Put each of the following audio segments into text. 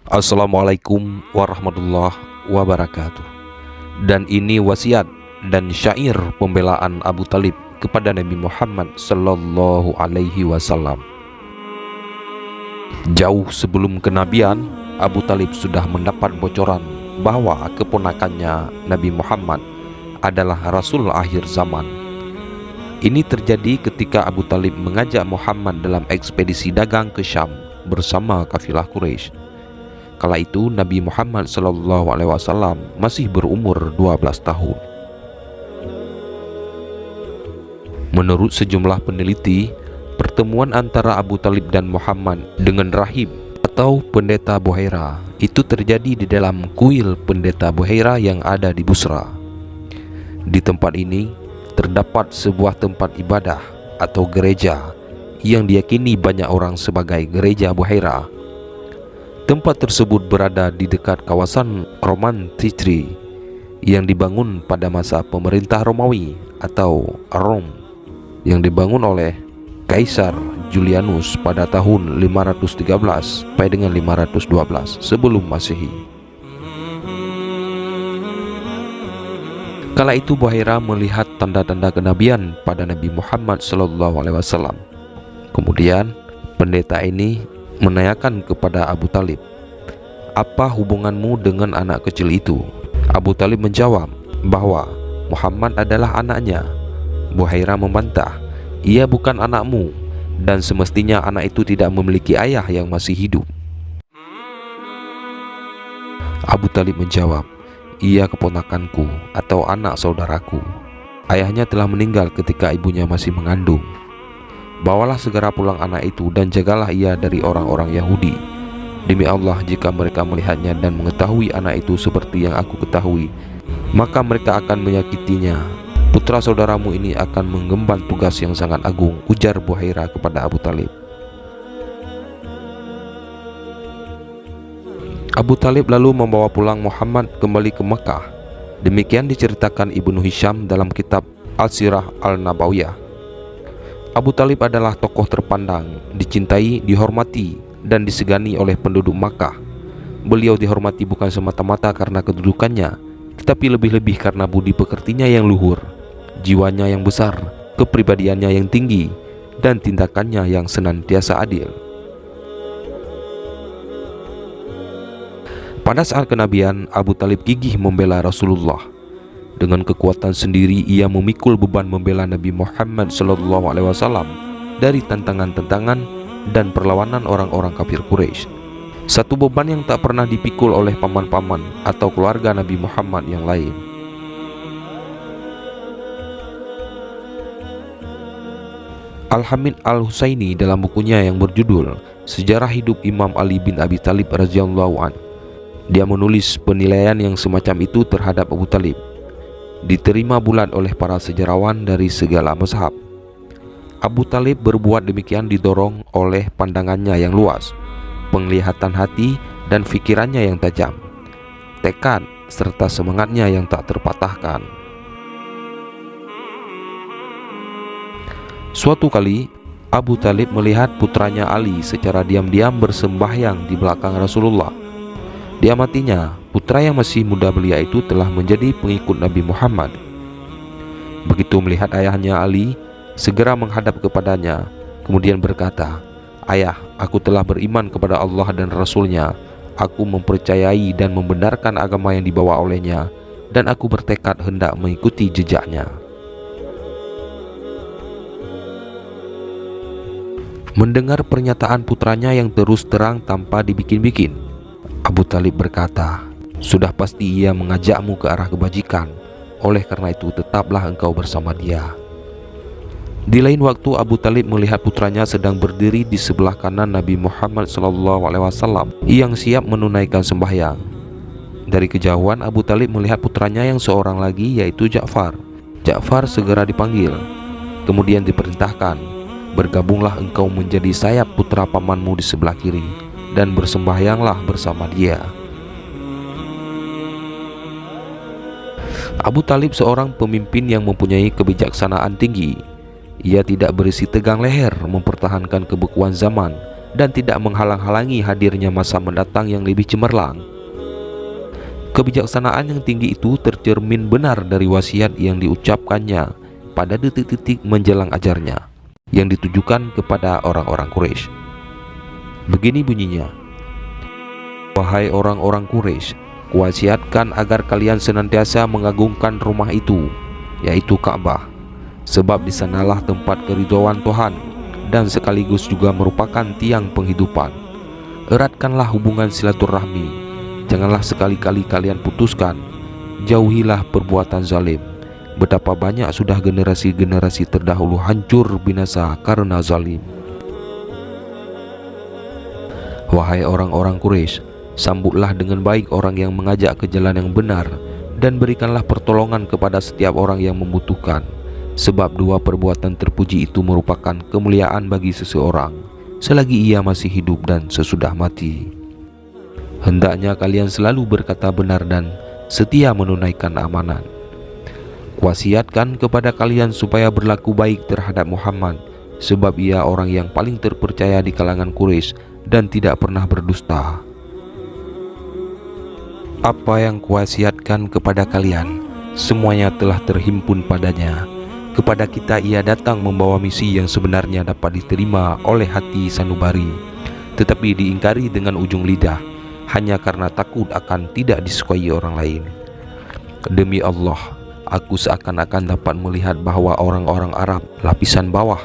Assalamualaikum warahmatullahi wabarakatuh. Dan ini wasiat dan syair pembelaan Abu Talib kepada Nabi Muhammad sallallahu alaihi wasallam. Jauh sebelum kenabian, Abu Talib sudah mendapat bocoran bahwa keponakannya Nabi Muhammad adalah Rasul akhir zaman. Ini terjadi ketika Abu Talib mengajak Muhammad dalam ekspedisi dagang ke Syam bersama kafilah Quraisy. Kala itu Nabi Muhammad SAW masih berumur 12 tahun. Menurut sejumlah peneliti, pertemuan antara Abu Talib dan Muhammad dengan rahib atau pendeta Buhaira itu terjadi di dalam kuil pendeta Buhaira yang ada di Busra. Di tempat ini terdapat sebuah tempat ibadah atau gereja yang diyakini banyak orang sebagai gereja Buhaira. Tempat tersebut berada di dekat kawasan Roman Titri yang dibangun pada masa pemerintah Romawi atau Rom, yang dibangun oleh Kaisar Julianus pada tahun 513 sampai dengan 512 sebelum Masehi. Kala itu Buhaira melihat tanda-tanda kenabian pada Nabi Muhammad SAW. Kemudian pendeta ini menanyakan kepada Abu Talib, "Apa hubunganmu dengan anak kecil itu?" Abu Talib menjawab bahwa Muhammad adalah anaknya. Buhaira membantah, "Ia bukan anakmu, dan semestinya anak itu tidak memiliki ayah yang masih hidup." Abu Talib menjawab, "Ia keponakanku atau anak saudaraku. Ayahnya telah meninggal ketika ibunya masih mengandung. Bawalah segera pulang anak itu dan jagalah ia dari orang-orang Yahudi. Demi Allah, jika mereka melihatnya dan mengetahui anak itu seperti yang aku ketahui, maka mereka akan menyakitinya. Putra saudaramu ini akan mengemban tugas yang sangat agung," ujar Buhaira kepada Abu Talib. Abu Talib lalu membawa pulang Muhammad kembali ke Mekah. Demikian diceritakan Ibnu Hisham dalam kitab Al-Sirah Al-Nabawiyah. Abu Talib adalah tokoh terpandang, dicintai, dihormati, dan disegani oleh penduduk Makkah. Beliau dihormati bukan semata-mata karena kedudukannya, tetapi lebih-lebih karena budi pekertinya yang luhur, jiwanya yang besar, kepribadiannya yang tinggi, dan tindakannya yang senantiasa adil. Pada saat kenabian, Abu Talib gigih membela Rasulullah. Dengan kekuatan sendiri ia memikul beban membela Nabi Muhammad SAW dari tantangan-tantangan dan perlawanan orang-orang kafir Quraisy. Satu beban yang tak pernah dipikul oleh paman-paman atau keluarga Nabi Muhammad yang lain. Al-Hamid Al-Husaini dalam bukunya yang berjudul Sejarah Hidup Imam Ali bin Abi Talib radhiyallahu anhu, dia menulis penilaian yang semacam itu terhadap Abu Talib diterima bulat oleh para sejarawan dari segala mazhab. Abu Talib berbuat demikian didorong oleh pandangannya yang luas, penglihatan hati dan fikirannya yang tajam, tekad serta semangatnya yang tak terpatahkan. Suatu kali Abu Talib melihat putranya Ali secara diam-diam bersembahyang di belakang Rasulullah. Diamatinya, putra yang masih muda belia itu telah menjadi pengikut Nabi Muhammad. Begitu melihat ayahnya, Ali segera menghadap kepadanya, kemudian berkata, "Ayah, aku telah beriman kepada Allah dan Rasul-Nya. Aku mempercayai dan membenarkan agama yang dibawa olehnya, dan aku bertekad hendak mengikuti jejaknya." Mendengar pernyataan putranya yang terus terang tanpa dibikin-bikin, Abu Talib berkata, "Sudah pasti ia mengajakmu ke arah kebajikan. Oleh karena itu tetaplah engkau bersama dia." Di lain waktu Abu Talib melihat putranya sedang berdiri di sebelah kanan Nabi Muhammad SAW yang siap menunaikan sembahyang. Dari kejauhan Abu Talib melihat putranya yang seorang lagi, yaitu Ja'far. Ja'far segera dipanggil, kemudian diperintahkan, "Bergabunglah engkau menjadi sayap putra pamanmu di sebelah kiri, dan bersembahyanglah bersama dia." Abu Talib seorang pemimpin yang mempunyai kebijaksanaan tinggi. Ia tidak berisi tegang leher mempertahankan kebekuan zaman dan tidak menghalang-halangi hadirnya masa mendatang yang lebih cemerlang. Kebijaksanaan yang tinggi itu tercermin benar dari wasiat yang diucapkannya pada detik-detik menjelang ajarnya, yang ditujukan kepada orang-orang Quraisy. Begini bunyinya: "Wahai orang-orang Quraisy, kuwasiatkan agar kalian senantiasa mengagungkan rumah itu, yaitu Ka'bah, sebab di sanalah tempat keridhaan Tuhan dan sekaligus juga merupakan tiang penghidupan. Eratkanlah hubungan silaturahmi, janganlah sekali-kali kalian putuskan. Jauhilah perbuatan zalim. Betapa banyak sudah generasi-generasi terdahulu hancur binasa karena zalim. Wahai orang-orang Quraisy, sambutlah dengan baik orang yang mengajak ke jalan yang benar, dan berikanlah pertolongan kepada setiap orang yang membutuhkan, sebab dua perbuatan terpuji itu merupakan kemuliaan bagi seseorang selagi ia masih hidup dan sesudah mati. Hendaknya kalian selalu berkata benar dan setia menunaikan amanat. Kuwasiatkan kepada kalian supaya berlaku baik terhadap Muhammad, sebab ia orang yang paling terpercaya di kalangan Quraisy dan tidak pernah berdusta. Apa yang kuwasiatkan kepada kalian, semuanya telah terhimpun padanya. Kepada kita ia datang membawa misi yang sebenarnya dapat diterima oleh hati sanubari, tetapi diingkari dengan ujung lidah, hanya karena takut akan tidak disukai orang lain. Demi Allah, aku seakan-akan dapat melihat bahwa orang-orang Arab lapisan bawah,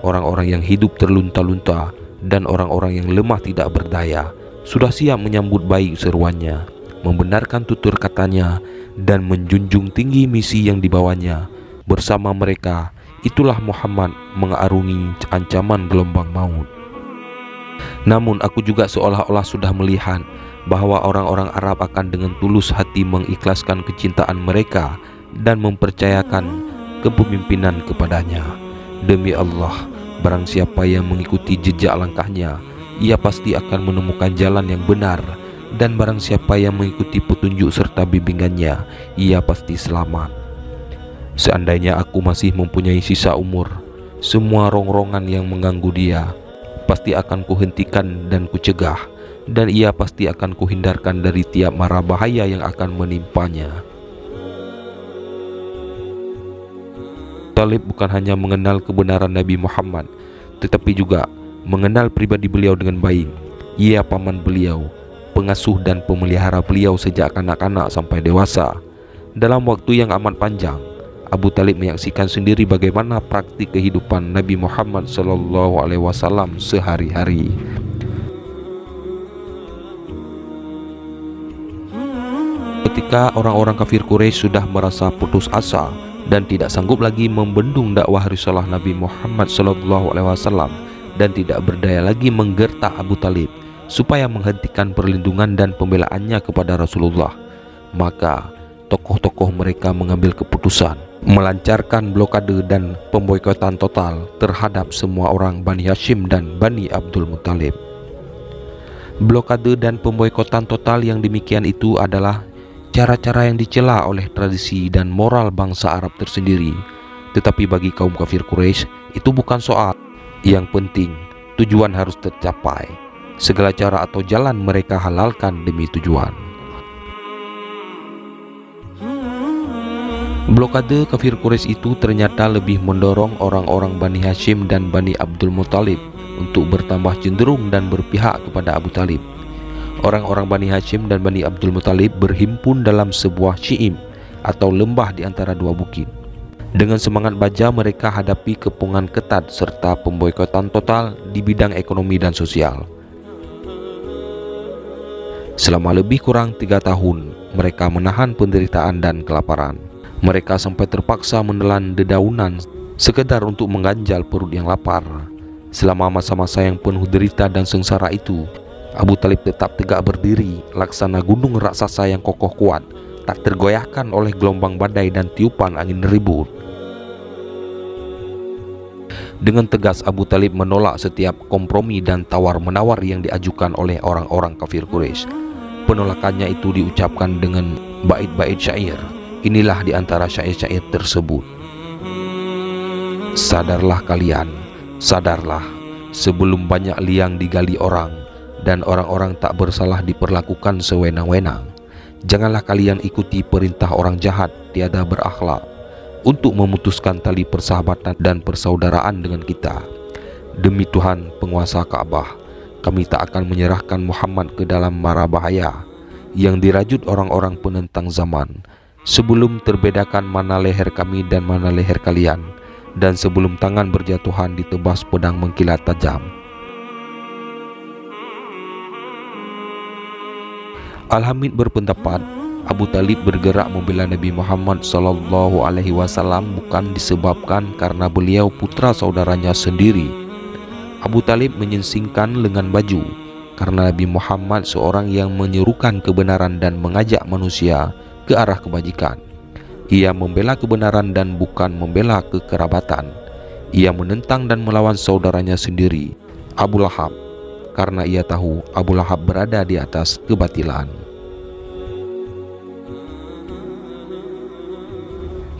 orang-orang yang hidup terlunta-lunta, dan orang-orang yang lemah tidak berdaya, sudah siap menyambut baik seruannya, membenarkan tutur katanya, dan menjunjung tinggi misi yang dibawanya. Bersama mereka, itulah Muhammad mengarungi ancaman gelombang maut. Namun aku juga seolah-olah sudah melihat bahwa orang-orang Arab akan dengan tulus hati mengikhlaskan kecintaan mereka dan mempercayakan kepemimpinan kepadanya. Demi Allah, barang siapa yang mengikuti jejak langkahnya, ia pasti akan menemukan jalan yang benar, dan barang siapa yang mengikuti petunjuk serta bimbingannya, ia pasti selamat. Seandainya aku masih mempunyai sisa umur, semua rongrongan yang mengganggu dia pasti akan kuhentikan dan kucegah, dan ia pasti akan kuhindarkan dari tiap mara bahaya yang akan menimpanya. Talib bukan hanya mengenal kebenaran Nabi Muhammad, tetapi juga mengenal pribadi beliau dengan baik. Ia paman beliau, pengasuh dan pemelihara beliau sejak kanak-kanak sampai dewasa. Dalam waktu yang amat panjang, Abu Talib menyaksikan sendiri bagaimana praktik kehidupan Nabi Muhammad SAW sehari-hari. Ketika orang-orang kafir Quraisy sudah merasa putus asa dan tidak sanggup lagi membendung dakwah risalah Nabi Muhammad SAW dan tidak berdaya lagi menggertak Abu Talib supaya menghentikan perlindungan dan pembelaannya kepada Rasulullah, maka tokoh-tokoh mereka mengambil keputusan melancarkan blokade dan pemboikotan total terhadap semua orang Bani Hashim dan Bani Abdul Muthalib. Blokade dan pemboikotan total yang demikian itu adalah cara-cara yang dicela oleh tradisi dan moral bangsa Arab tersendiri. Tetapi bagi kaum kafir Quraisy itu bukan soal. Yang penting tujuan harus tercapai. Segala cara atau jalan mereka halalkan demi tujuan. Blokade kafir Quraisy itu ternyata lebih mendorong orang-orang Bani Hashim dan Bani Abdul Muthalib untuk bertambah cenderung dan berpihak kepada Abu Talib. Orang-orang Bani Hashim dan Bani Abdul Muthalib berhimpun dalam sebuah syi'im atau lembah di antara dua bukit. Dengan semangat baja mereka hadapi kepungan ketat serta pemboikotan total di bidang ekonomi dan sosial. Selama lebih kurang 3 tahun mereka menahan penderitaan dan kelaparan. Mereka sampai terpaksa menelan dedaunan sekedar untuk mengganjal perut yang lapar. Selama masa-masa yang penuh derita dan sengsara itu, Abu Talib tetap tegak berdiri laksana gunung raksasa yang kokoh kuat, tak tergoyahkan oleh gelombang badai dan tiupan angin ribut. Dengan tegas Abu Talib menolak setiap kompromi dan tawar-menawar yang diajukan oleh orang-orang kafir Quraisy. Penolakannya itu diucapkan dengan bait-bait syair. Inilah di antara syair-syair tersebut. Sadarlah kalian, sadarlah sebelum banyak liang digali orang dan orang-orang tak bersalah diperlakukan sewenang-wenang. Janganlah kalian ikuti perintah orang jahat tiada berakhlak untuk memutuskan tali persahabatan dan persaudaraan dengan kita. Demi Tuhan penguasa Ka'bah, kami tak akan menyerahkan Muhammad ke dalam mara bahaya yang dirajut orang-orang penentang zaman, sebelum terbedakan mana leher kami dan mana leher kalian, dan sebelum tangan berjatuhan ditebas pedang mengkilat tajam. Al-Hamid berpendapat Abu Talib bergerak membela Nabi Muhammad SAW bukan disebabkan karena beliau putra saudaranya sendiri. Abu Talib menyingsingkan lengan baju karena Nabi Muhammad seorang yang menyerukan kebenaran dan mengajak manusia ke arah kebajikan. Ia membela kebenaran dan bukan membela kekerabatan. Ia menentang dan melawan saudaranya sendiri, Abu Lahab, karena ia tahu Abu Lahab berada di atas kebatilan.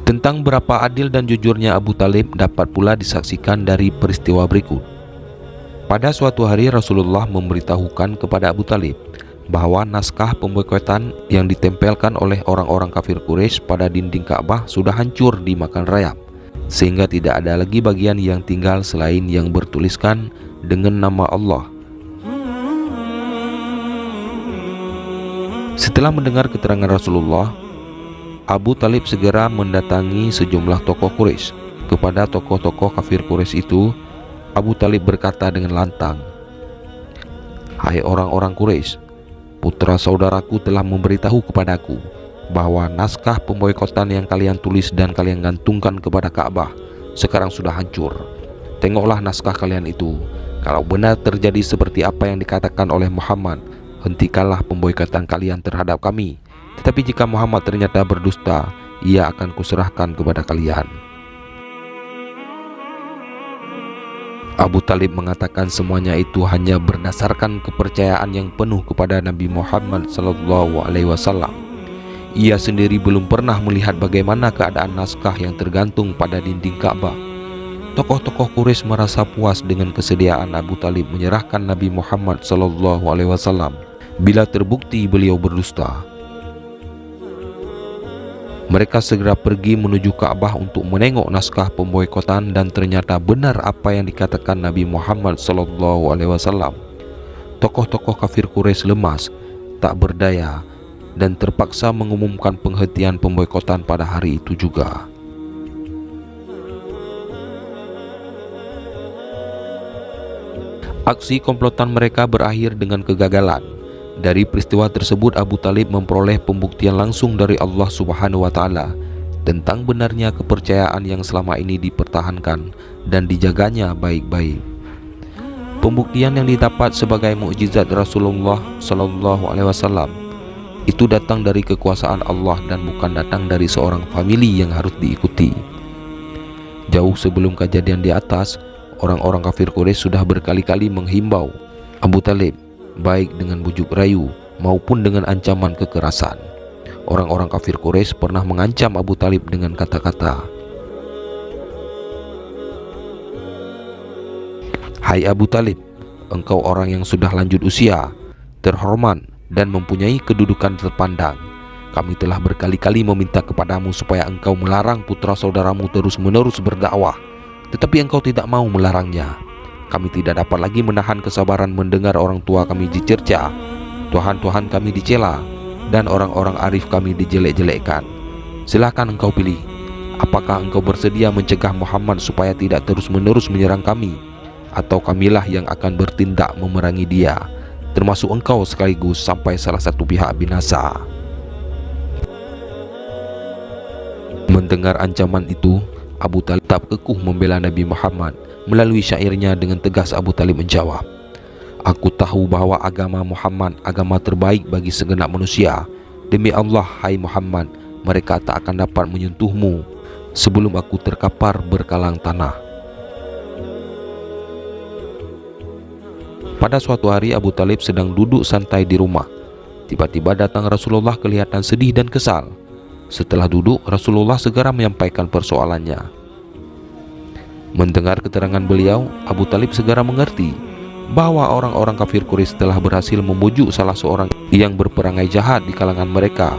Tentang berapa adil dan jujurnya Abu Talib dapat pula disaksikan dari peristiwa berikut. Pada suatu hari Rasulullah memberitahukan kepada Abu Talib bahwa naskah pemboikotan yang ditempelkan oleh orang-orang kafir Quraisy pada dinding Ka'bah sudah hancur dimakan rayap, sehingga tidak ada lagi bagian yang tinggal selain yang bertuliskan dengan nama Allah. Setelah mendengar keterangan Rasulullah, Abu Talib segera mendatangi sejumlah tokoh Quraisy. Kepada tokoh-tokoh kafir Quraisy itu, Abu Talib berkata dengan lantang, "Hai orang-orang Quraisy, putra saudaraku telah memberitahu kepadaku bahwa naskah pemboikotan yang kalian tulis dan kalian gantungkan kepada Ka'bah sekarang sudah hancur. Tengoklah naskah kalian itu. Kalau benar terjadi seperti apa yang dikatakan oleh Muhammad, hentikanlah pemboikotan kalian terhadap kami. Tetapi jika Muhammad ternyata berdusta, ia akan kuserahkan kepada kalian." Abu Talib mengatakan semuanya itu hanya berdasarkan kepercayaan yang penuh kepada Nabi Muhammad SAW. Ia sendiri belum pernah melihat bagaimana keadaan naskah yang tergantung pada dinding Ka'bah. Tokoh-tokoh Quraisy merasa puas dengan kesediaan Abu Talib menyerahkan Nabi Muhammad SAW bila terbukti beliau berdusta. Mereka segera pergi menuju Ka'bah untuk menengok naskah pemboikotan dan ternyata benar apa yang dikatakan Nabi Muhammad SAW. Tokoh-tokoh kafir Quraisy lemas, tak berdaya, dan terpaksa mengumumkan penghentian pemboikotan pada hari itu juga. Aksi komplotan mereka berakhir dengan kegagalan. Dari peristiwa tersebut Abu Talib memperoleh pembuktian langsung dari Allah Subhanahu wa Ta'ala tentang benarnya kepercayaan yang selama ini dipertahankan dan dijaganya baik-baik. Pembuktian yang didapat sebagai mukjizat Rasulullah SAW itu datang dari kekuasaan Allah dan bukan datang dari seorang famili yang harus diikuti. Jauh sebelum kejadian di atas, orang-orang kafir Quraisy sudah berkali-kali menghimbau Abu Talib, baik dengan bujuk rayu maupun dengan ancaman kekerasan. Orang-orang kafir Quraisy pernah mengancam Abu Talib dengan kata-kata, "Hai Abu Talib, engkau orang yang sudah lanjut usia, terhormat dan mempunyai kedudukan terpandang. Kami telah berkali-kali meminta kepadamu supaya engkau melarang putra saudaramu terus-menerus berdakwah, tetapi engkau tidak mau melarangnya. Kami tidak dapat lagi menahan kesabaran mendengar orang tua kami dicerca, Tuhan-Tuhan kami dicela, dan orang-orang arif kami dijelek-jelekkan. Silakan engkau pilih, apakah engkau bersedia mencegah Muhammad supaya tidak terus-menerus menyerang kami, atau kamilah yang akan bertindak memerangi dia, termasuk engkau sekaligus sampai salah satu pihak binasa." Mendengar ancaman itu, Abu Talib tetap kekuh membela Nabi Muhammad. Melalui syairnya dengan tegas Abu Talib menjawab, "Aku tahu bahwa agama Muhammad agama terbaik bagi segenap manusia. Demi Allah, hai Muhammad, mereka tak akan dapat menyentuhmu sebelum aku terkapar berkalang tanah." Pada suatu hari Abu Talib sedang duduk santai di rumah. Tiba-tiba datang Rasulullah kelihatan sedih dan kesal. Setelah duduk, Rasulullah segera menyampaikan persoalannya. Mendengar keterangan beliau, Abu Talib segera mengerti bahwa orang-orang kafir Quraisy telah berhasil membujuk salah seorang yang berperangai jahat di kalangan mereka,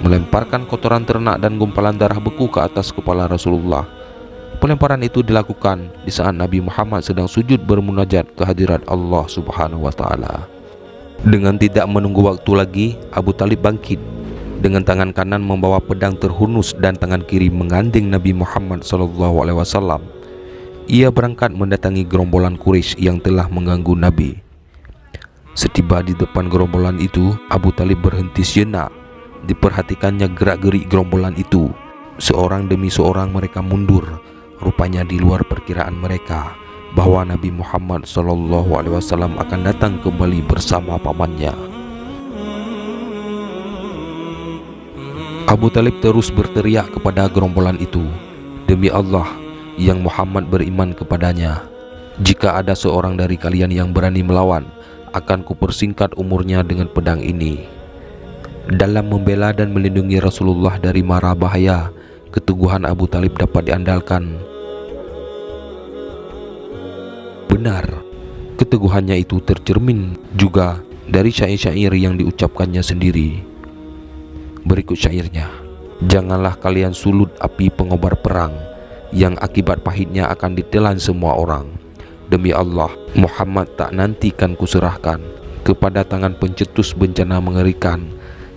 melemparkan kotoran ternak dan gumpalan darah beku ke atas kepala Rasulullah. Pelemparan itu dilakukan di saat Nabi Muhammad sedang sujud bermunajat ke hadirat Allah Subhanahu wa Ta'ala. Dengan tidak menunggu waktu lagi, Abu Talib bangkit. Dengan tangan kanan membawa pedang terhunus dan tangan kiri menggandeng Nabi Muhammad SAW. Ia berangkat mendatangi gerombolan Quraisy yang telah mengganggu Nabi. Setiba di depan gerombolan itu, Abu Talib berhenti sejenak. Diperhatikannya gerak-gerik gerombolan itu. Seorang demi seorang mereka mundur. Rupanya di luar perkiraan mereka bahwa Nabi Muhammad SAW akan datang kembali bersama pamannya. Abu Talib terus berteriak kepada gerombolan itu, "Demi Allah yang Muhammad beriman kepadanya, jika ada seorang dari kalian yang berani melawan, akan kupersingkat umurnya dengan pedang ini." Dalam membela dan melindungi Rasulullah dari mara bahaya, keteguhan Abu Talib dapat diandalkan. Benar, keteguhannya itu tercermin juga dari syair-syair yang diucapkannya sendiri. Berikut syairnya: "Janganlah kalian sulut api pengobar perang, yang akibat pahitnya akan ditelan semua orang. Demi Allah, Muhammad tak nantikan kuserahkan kepada tangan pencetus bencana mengerikan.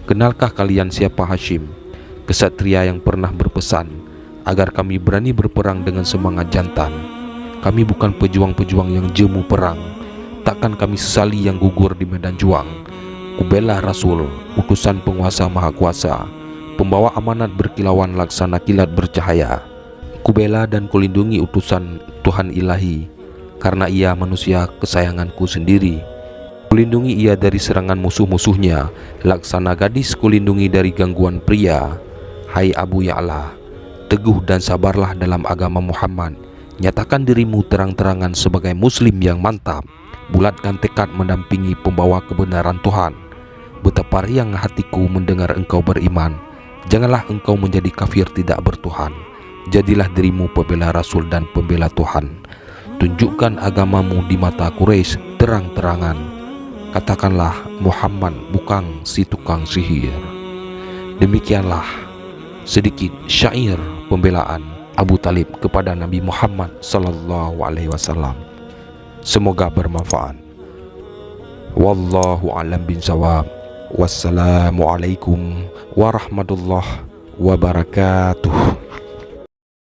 Kenalkah kalian siapa Hashim, kesatria yang pernah berpesan agar kami berani berperang dengan semangat jantan. Kami bukan pejuang-pejuang yang jemu perang, takkan kami sesali yang gugur di medan juang. Kubela Rasul, utusan penguasa maha kuasa, pembawa amanat berkilauan laksana kilat bercahaya. Kubela dan kulindungi utusan Tuhan ilahi, karena ia manusia kesayanganku sendiri. Kulindungi ia dari serangan musuh-musuhnya, laksana gadis kulindungi dari gangguan pria. Hai Abu Ya'la, teguh dan sabarlah dalam agama Muhammad. Nyatakan dirimu terang-terangan sebagai muslim yang mantap. Bulatkan tekad mendampingi pembawa kebenaran Tuhan. Betapa riang hatiku mendengar engkau beriman. Janganlah engkau menjadi kafir tidak bertuhan. Jadilah dirimu pembela Rasul dan pembela Tuhan. Tunjukkan agamamu di mata Quraisy terang-terangan. Katakanlah Muhammad bukan si tukang sihir." Demikianlah sedikit syair pembelaan Abu Talib kepada Nabi Muhammad SAW. Semoga bermanfaat. Wallahu a'lam bishawab. Wassalamualaikum warahmatullahi wabarakatuh.